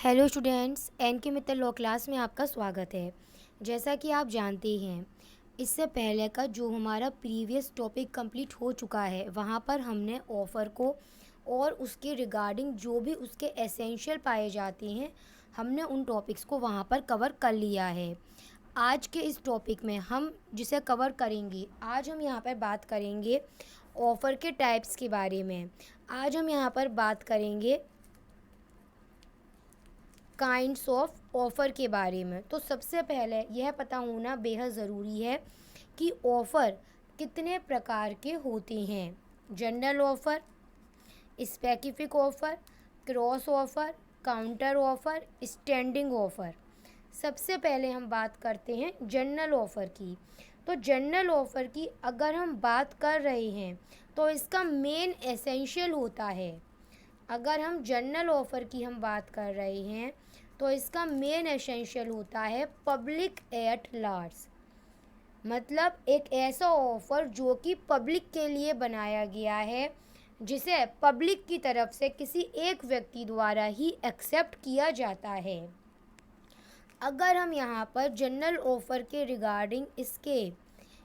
Hello students, N के Mittal law class में आपका स्वागत है। जैसा कि आप जानते हैं, इससे पहले का जो हमारा प्रीवियस टॉपिक कंप्लीट हो चुका है, वहाँ पर हमने ऑफ़र को और उसके रिगार्डिंग जो भी उसके एसेंशियल पाए जाते हैं, हमने उन टॉपिक्स को वहाँ पर कवर कर लिया है। आज के इस टॉपिक में हम जिसे कवर करेंगे, आज हम यहाँ पर बात करेंगे ऑफ़र के टाइप्स के बारे में। आज हम यहाँ पर बात करेंगे काइंड्स ऑफ ऑफ़र के बारे में। तो सबसे पहले यह पता होना बेहद ज़रूरी है कि ऑफ़र कितने प्रकार के होते हैं। General offer, specific offer, cross offer, counter offer, standing offer. सबसे पहले हम बात करते हैं जनरल ऑफ़र की। तो जनरल ऑफ़र की अगर हम बात कर रहे हैं तो इसका मेन एसेंशियल होता है। अगर हम जनरल ऑफ़र की हम बात कर रहे हैं तो इसका मेन एसेंशियल होता है पब्लिक एट लार्ज, मतलब एक ऐसा ऑफ़र जो कि पब्लिक के लिए बनाया गया है, जिसे पब्लिक की तरफ से किसी एक व्यक्ति द्वारा ही एक्सेप्ट किया जाता है। अगर हम यहाँ पर जनरल ऑफ़र के रिगार्डिंग इसके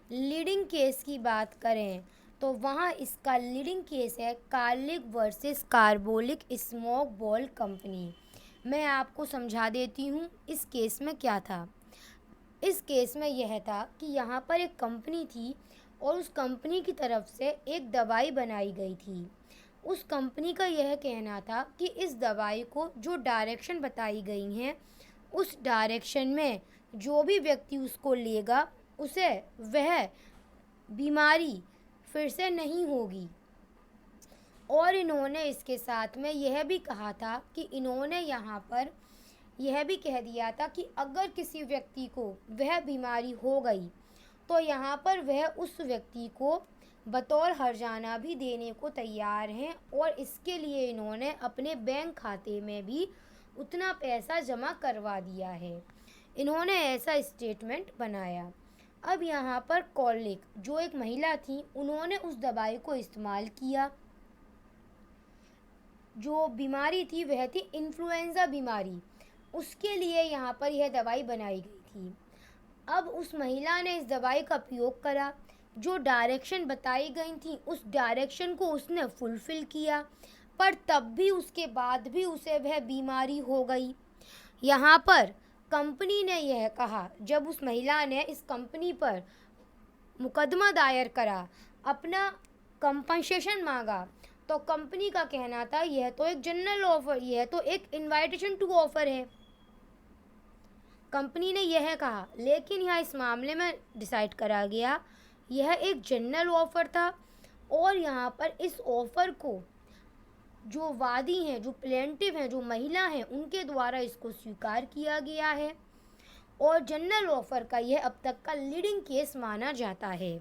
लीडिंग केस की बात करें तो वहाँ इसका लीडिंग केस है Carlill versus Carbolic Smoke Ball company. मैं आपको समझा देती हूँ इस केस में क्या था। इस केस में यह था कि यहाँ पर एक कंपनी थी और उस कंपनी की तरफ से एक दवाई बनाई गई थी। उस कंपनी का यह कहना था कि इस दवाई को जो डायरेक्शन बताई गई हैं, उस डायरेक्शन में जो भी व्यक्ति उसको लेगा उसे वह बीमारी फिर से नहीं होगी। और इन्होंने इसके साथ में यह भी कहा था कि इन्होंने यहाँ पर यह भी कह दिया था कि अगर किसी व्यक्ति को वह बीमारी हो गई तो यहाँ पर वह उस व्यक्ति को बतौर हर्जाना भी देने को तैयार हैं, और इसके लिए इन्होंने अपने बैंक खाते में भी उतना पैसा जमा करवा दिया है। इन्होंने ऐसा स्टेटमेंट बनाया। अब यहाँ पर कॉलिक जो एक महिला थी, उन्होंने उस दवाई को इस्तेमाल किया। जो बीमारी थी वह थी इन्फ्लुएंज़ा बीमारी, उसके लिए यहाँ पर यह दवाई बनाई गई थी। अब उस महिला ने इस दवाई का प्रयोग करा, जो डायरेक्शन बताई गई थी उस डायरेक्शन को उसने फुलफ़िल किया, पर तब भी उसके बाद भी उसे वह बीमारी हो गई। यहाँ पर कंपनी ने यह कहा, जब उस महिला ने इस कंपनी पर मुकदमा दायर करा, अपना कंपनसेशन मांगा, तो कंपनी का कहना था यह तो एक जनरल ऑफ़र, यह तो एक इनवाइटेशन टू ऑफ़र है। कंपनी ने यह कहा, लेकिन यहाँ इस मामले में डिसाइड करा गया यह एक जनरल ऑफ़र था, और यहाँ पर इस ऑफ़र को जो वादी हैं, जो प्लेंटिव हैं, जो महिला हैं, उनके द्वारा इसको स्वीकार किया गया है, और जनरल ऑफ़र का यह अब तक का लीडिंग केस माना जाता है।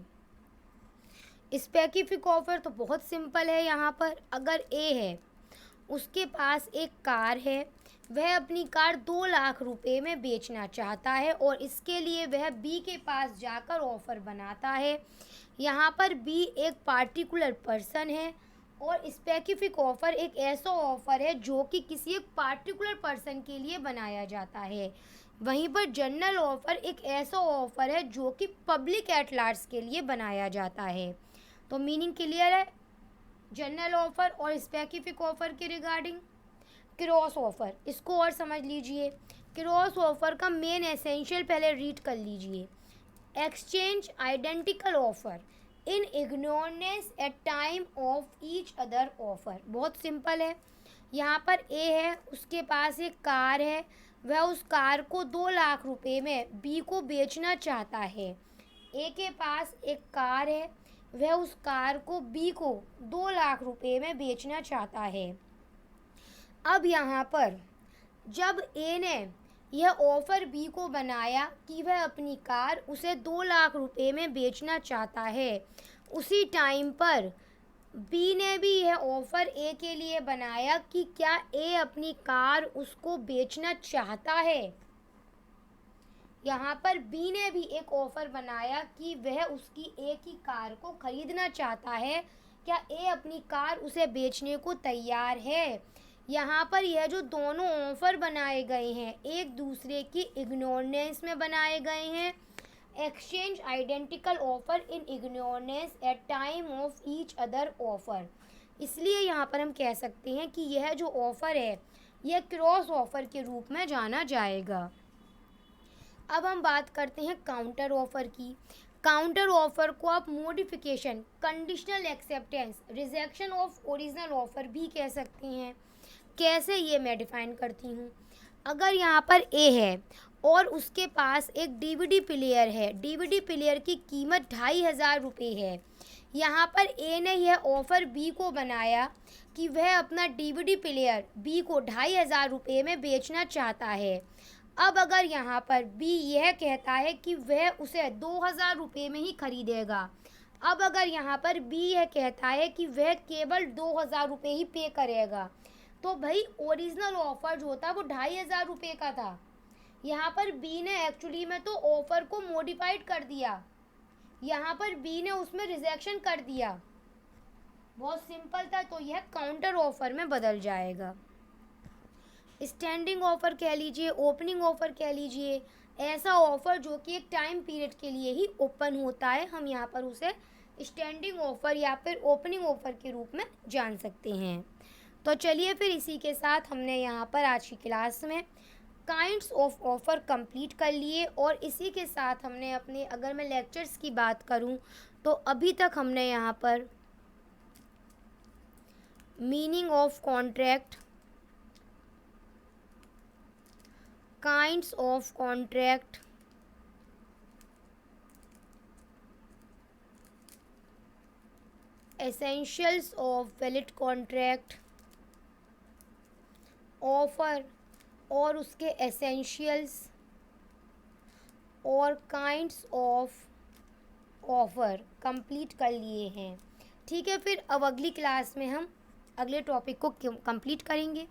स्पेसिफिक ऑफ़र तो बहुत सिंपल है। यहाँ पर अगर ए है, उसके पास एक कार है, वह अपनी कार 2 लाख रुपए में बेचना चाहता है, और इसके लिए वह बी के पास जाकर ऑफ़र बनाता है। यहाँ पर बी एक पार्टिकुलर पर्सन है, और स्पेसिफिक ऑफ़र एक ऐसा ऑफ़र है जो कि किसी एक पार्टिकुलर पर्सन के लिए बनाया जाता है। वहीं पर जनरल ऑफ़र एक ऐसा ऑफ़र है जो कि पब्लिक एट लार्ज के लिए बनाया जाता है। तो मीनिंग क्लियर है जनरल ऑफ़र और स्पेसिफिक ऑफ़र के रिगार्डिंग। क्रॉस ऑफ़र, इसको और समझ लीजिए। क्रॉस ऑफ़र का मेन एसेंशियल पहले रीड कर लीजिए। Exchange identical offer in ignorance at time of each other offer. बहुत सिंपल है। यहाँ पर ए है, उसके पास एक कार है, वह उस कार को 2 लाख रुपए में बी को बेचना चाहता है। ए के पास एक कार है, वह उस कार को बी को 2 लाख रुपए में बेचना चाहता है। अब यहाँ पर जब ए ने यह ऑफ़र बी को बनाया कि वह अपनी कार उसे 2 लाख रुपए में बेचना चाहता है, उसी टाइम पर बी ने भी यह ऑफ़र ए के लिए बनाया कि क्या ए अपनी कार उसको बेचना चाहता है। यहाँ पर बी ने भी एक ऑफ़र बनाया कि वह उसकी ए की कार को ख़रीदना चाहता है, क्या ए अपनी कार उसे बेचने को तैयार है। यहाँ पर यह जो दोनों ऑफर बनाए गए हैं एक दूसरे की इग्नोरेंस में बनाए गए हैं। Exchange identical offer in ignorance at time of each other offer. इसलिए यहाँ पर हम कह सकते हैं कि यह जो ऑफर है यह क्रॉस ऑफर के रूप में जाना जाएगा। अब हम बात करते हैं काउंटर ऑफर की। काउंटर ऑफर को आप modification, conditional acceptance, rejection of original offer भी कह सकते हैं। कैसे, ये मैं डिफाइन करती हूँ। अगर यहाँ पर ए है और उसके पास एक डीवीडी प्लेयर है, डीवीडी प्लेयर की कीमत 2500 रुपये है। यहाँ पर ए ने यह ऑफ़र बी को बनाया कि वह अपना डीवीडी प्लेयर बी को 2500 रुपये में बेचना चाहता है। अब अगर यहाँ पर बी यह कहता है कि वह उसे 2000 रुपये में ही खरीदेगा। अब अगर यहाँ पर बी यह कहता है कि वह केवल 2000 रुपये ही पे करेगा, तो भाई ओरिजिनल ऑफ़र जो था वो 2500 रुपये का था। यहाँ पर बी ने एक्चुअली में तो ऑफ़र को मॉडिफाइड कर दिया, यहाँ पर बी ने उसमें रिजेक्शन कर दिया। बहुत सिंपल था, तो यह काउंटर ऑफ़र में बदल जाएगा। स्टैंडिंग ऑफ़र कह लीजिए, ओपनिंग ऑफ़र कह लीजिए, ऐसा ऑफ़र जो कि एक टाइम पीरियड के लिए ही ओपन होता है, हम यहाँ पर उसे स्टैंडिंग ऑफ़र या फिर ओपनिंग ऑफ़र के रूप में जान सकते हैं। तो चलिए फिर इसी के साथ हमने यहाँ पर आज की क्लास में काइंड्स ऑफ ऑफ़र कंप्लीट कर लिए, और इसी के साथ हमने अपने, अगर मैं लेक्चर्स की बात करूँ तो अभी तक हमने यहाँ पर meaning of contract, kinds of contract, essentials of valid contract, offer और उसके एसेंशियल्स और काइंड्स ऑफ ऑफ़र कंप्लीट कर लिए हैं। ठीक है, फिर अब अगली क्लास में हम अगले टॉपिक को कंप्लीट करेंगे।